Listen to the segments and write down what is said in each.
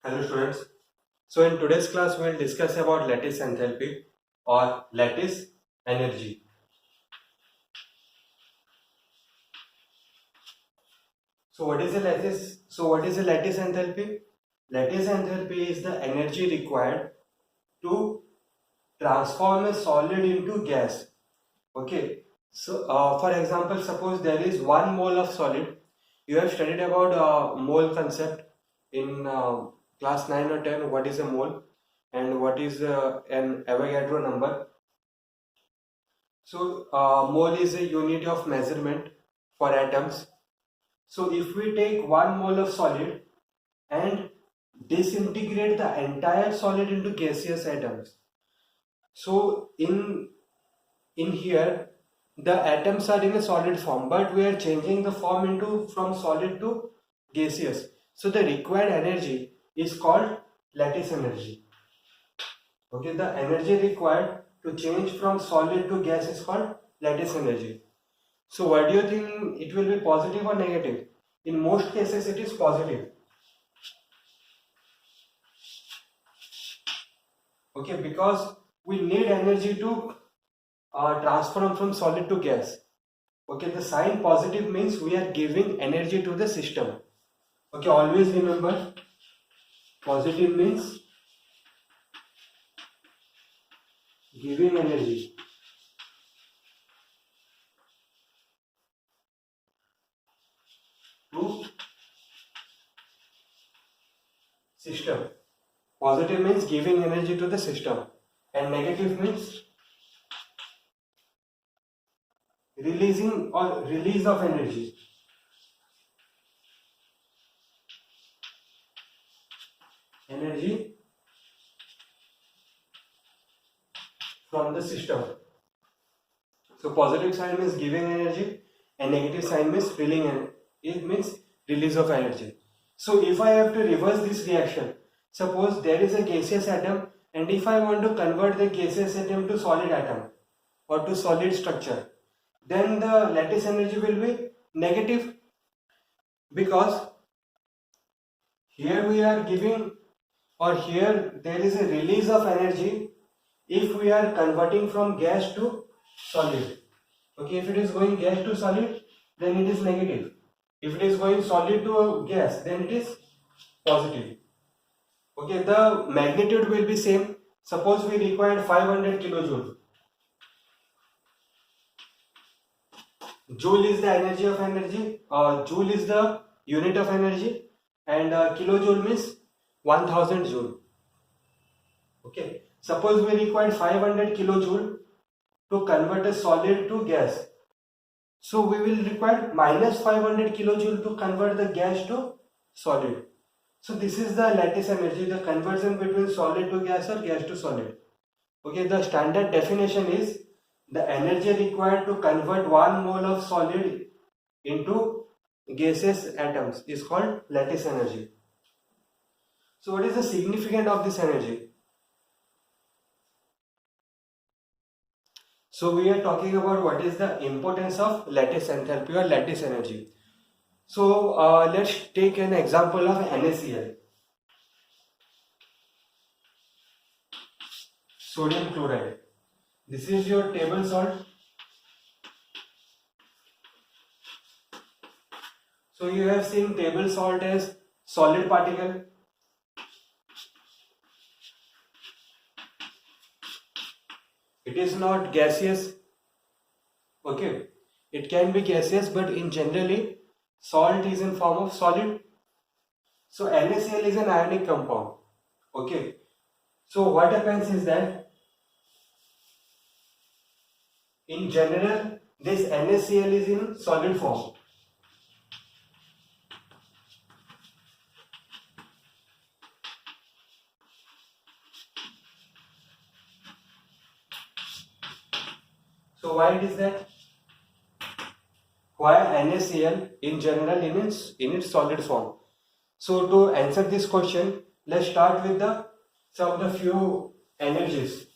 Hello students. So in today's class we will discuss about lattice enthalpy or lattice energy. So what is a lattice? What is a lattice enthalpy? Lattice enthalpy is the energy required to transform a solid into gas. Okay. So for example, suppose there is 1 mole of solid. You have studied about mole concept in class 9 or 10. What is a mole and what is an Avogadro number? So, mole is a unit of measurement for atoms. So, if we take 1 mole of solid and disintegrate the entire solid into gaseous atoms, so in here the atoms are in a solid form, but we are changing the form into from solid to gaseous. So, the required energy is called lattice energy. Okay, the energy required to change from solid to gas is called lattice energy. So what do you think, it will be positive or negative? In most cases it is positive. Okay, because we need energy to transform from solid to gas. Okay, the sign positive means we are giving energy to the system. Okay, always remember, positive means giving energy to system. Positive means giving energy to the system, and negative means releasing or release of energy. Energy from the system. So positive sign means giving energy and negative sign means it means release of energy. So if I have to reverse this reaction, suppose there is a gaseous atom and if I want to convert the gaseous atom to solid atom or to solid structure, then the lattice energy will be negative, because here we are giving, or here there is a release of energy if we are converting from gas to solid. Okay, if it is going gas to solid, then it is negative. If it is going solid to gas, then it is positive. Okay, the magnitude will be same. Suppose we required 500 kilojoule. Joule is the energy of energy. Joule is the unit of energy, and kilojoule means 1000 joule. Okay, suppose we required 500 kilojoule to convert a solid to gas. So we will require minus 500 kilojoule to convert the gas to solid. So this is the lattice energy, the conversion between solid to gas or gas to solid. Okay, the standard definition is the energy required to convert 1 mole of solid into gaseous atoms is called lattice energy. So what is the significance of this energy? So we are talking about what is the importance of lattice enthalpy or lattice energy. So let's take an example of NaCl, sodium chloride. This is your table salt. So you have seen table salt as solid particle. It is not gaseous. Okay, it can be gaseous, but in generally salt is in form of solid. So NaCl is an ionic compound. Okay, so what happens is that in general this NaCl is in solid form. So why it is that? Why NaCl in general in its solid form? So to answer this question, let's start with some of the few energies.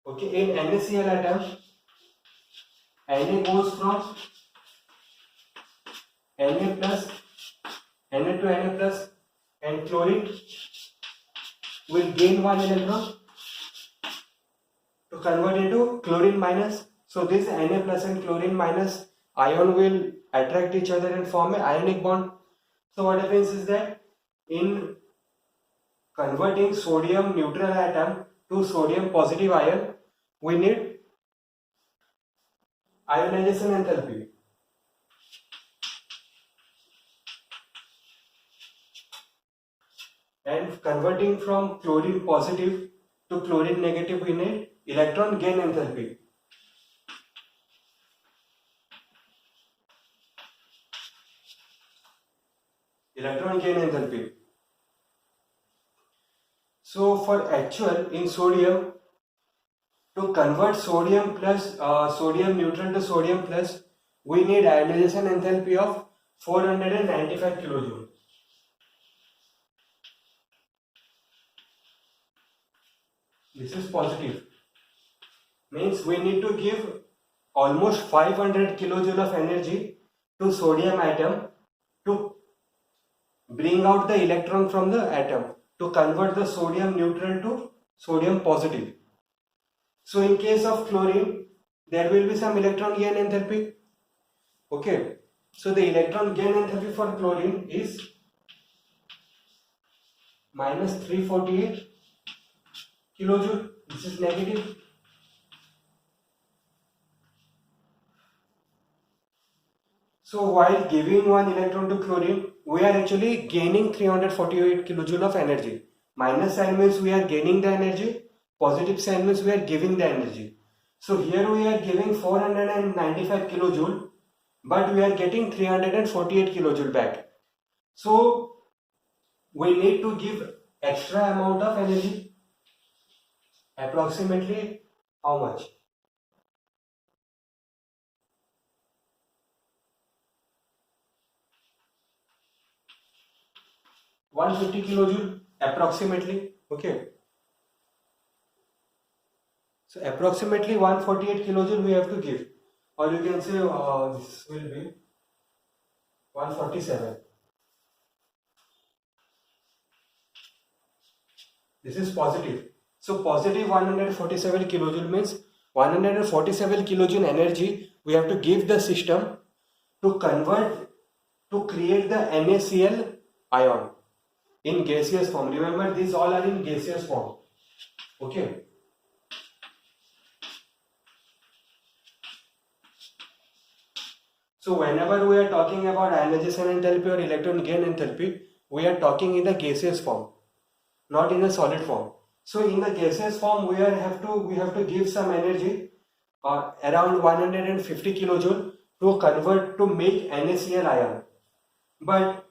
Okay, in NaCl atom, Na goes from Na plus Na to Na plus, and chlorine will gain one electron to convert into chlorine minus. So this Na plus and chlorine minus ion will attract each other and form an ionic bond. So what happens is that in converting sodium neutral atom to sodium positive ion, we need ionization enthalpy. And converting from chlorine positive to chlorine negative, we need electron gain enthalpy. Electron gain enthalpy. So for actual in sodium, to convert sodium plus sodium neutral to sodium plus, we need ionization enthalpy of 495 kilojoule. This is positive. Means we need to give almost 500 kilojoule of energy to sodium atom to bring out the electron from the atom, to convert the sodium neutral to sodium positive. So in case of chlorine, there will be some electron gain enthalpy. Okay. So the electron gain enthalpy for chlorine is minus 348 kilojoule. This is negative. So while giving one electron to chlorine, we are actually gaining 348 kilojoule of energy. Minus sign means we are gaining the energy. Positive sign means we are giving the energy. So here we are giving 495 kilojoule, but we are getting 348 kilojoule back. So we need to give extra amount of energy. Approximately how much? 150 kilojoule approximately. Okay. So approximately 148 kilojoule we have to give, or you can say this will be 147. This is positive. So positive 147 kilojoule means 147 kilojoule energy we have to give the system to convert, to create the NaCl ion in gaseous form. Remember, these all are in gaseous form. Okay. So whenever we are talking about ionization enthalpy or electron gain enthalpy, we are talking in the gaseous form, not in a solid form. So in the gaseous form, we have to give some energy, around 150 kilojoule, to convert, to make NaCl ion. But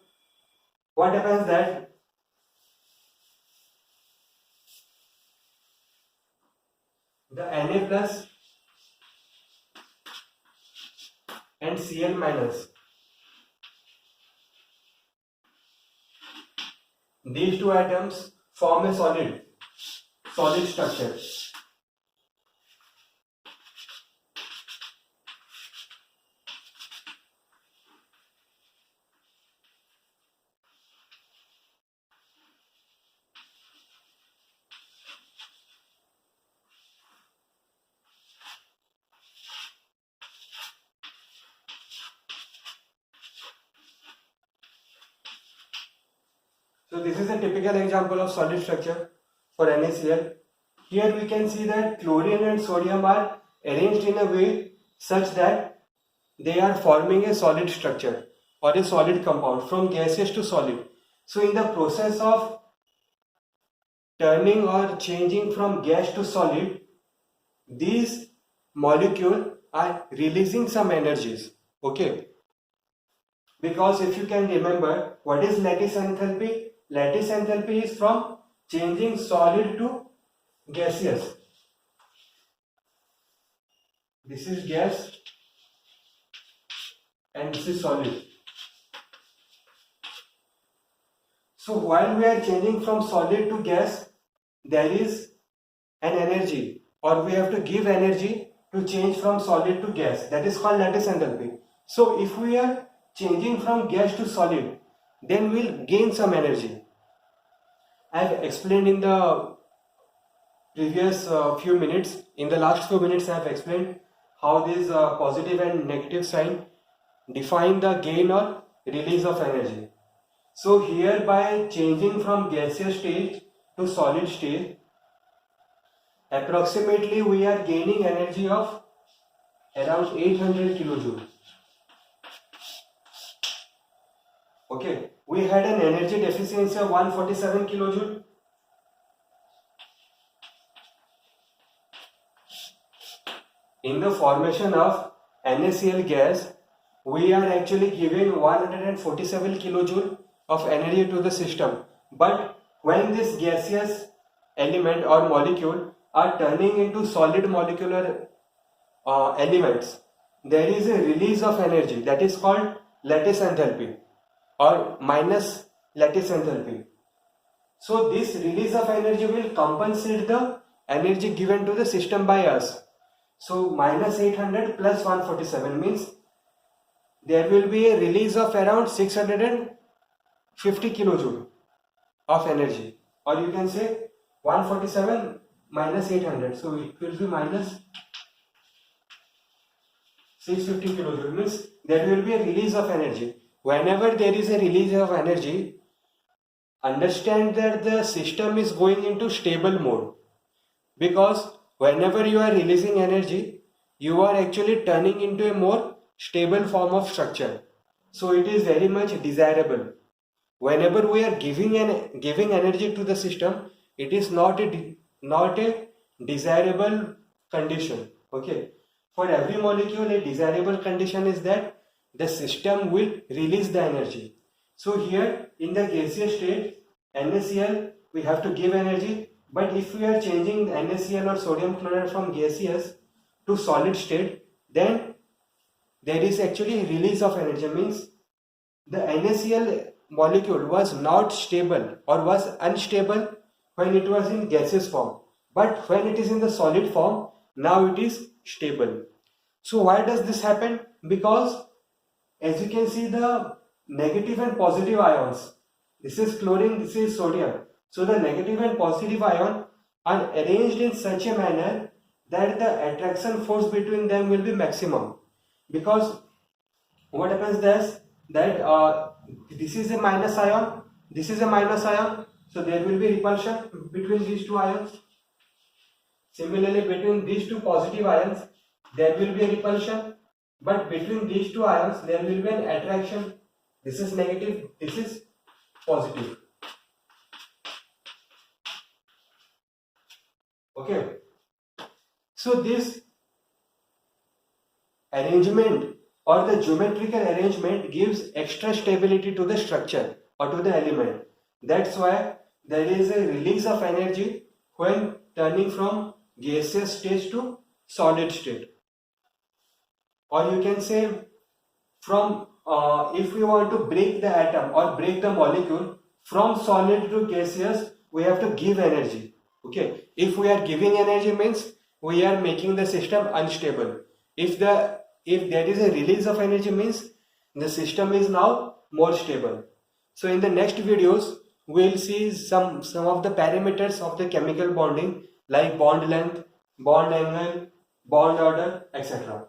what happens that the Na plus and Cl minus, these two atoms form a solid structure. So this is a typical example of solid structure for NaCl. Here we can see that chlorine and sodium are arranged in a way such that they are forming a solid structure or a solid compound from gaseous to solid. So in the process of turning or changing from gas to solid, these molecules are releasing some energies. Okay. Because if you can remember, what is lattice enthalpy? Lattice enthalpy is from changing solid to gaseous. This is gas and this is solid. So while we are changing from solid to gas, there is an energy, or we have to give energy to change from solid to gas. That is called lattice enthalpy. So if we are changing from gas to solid, then we'll gain some energy. I've explained in the previous few minutes, in the last few minutes I've explained how this positive and negative sign define the gain or release of energy. So here, by changing from gaseous state to solid state, approximately we are gaining energy of around 800 kilojoule. Okay, we had an energy deficiency of 147 kilojoule. In the formation of NaCl gas, we are actually giving 147 kilojoule of energy to the system. But when this gaseous element or molecule are turning into solid molecular elements, there is a release of energy that is called lattice enthalpy or minus lattice enthalpy. So this release of energy will compensate the energy given to the system by us. So minus 800 plus 147 means there will be a release of around 650 kilojoule of energy, or you can say 147 minus 800, so it will be minus 650 kilojoule, means there will be a release of energy. Whenever there is a release of energy, understand that the system is going into stable mode, because whenever you are releasing energy, you are actually turning into a more stable form of structure. So it is very much desirable. Whenever we are giving energy to the system, it is not a desirable condition. Okay, for every molecule, a desirable condition is that the system will release the energy. So here in the gaseous state, NaCl, we have to give energy. But if we are changing NaCl or sodium chloride from gaseous to solid state, then there is actually release of energy, means the NaCl molecule was not stable or was unstable when it was in gaseous form, but when it is in the solid form, now it is stable. So why does this happen? Because as you can see, the negative and positive ions, this is chlorine, this is sodium. So the negative and positive ion are arranged in such a manner that the attraction force between them will be maximum. Because what happens is that this is a minus ion, this is a minus ion, so there will be repulsion between these two ions. Similarly, between these two positive ions, there will be a repulsion, but between these two ions, there will be an attraction. This is negative, this is positive. Okay, so this arrangement or the geometrical arrangement gives extra stability to the structure or to the element. That's why there is a release of energy when turning from gaseous state to solid state. Or you can say from if we want to break the atom or break the molecule from solid to gaseous, we have to give energy. Okay, if we are giving energy means we are making the system unstable. If there is a release of energy means the system is now more stable. So in the next videos we will see some of the parameters of the chemical bonding, like bond length, bond angle, bond order, etc.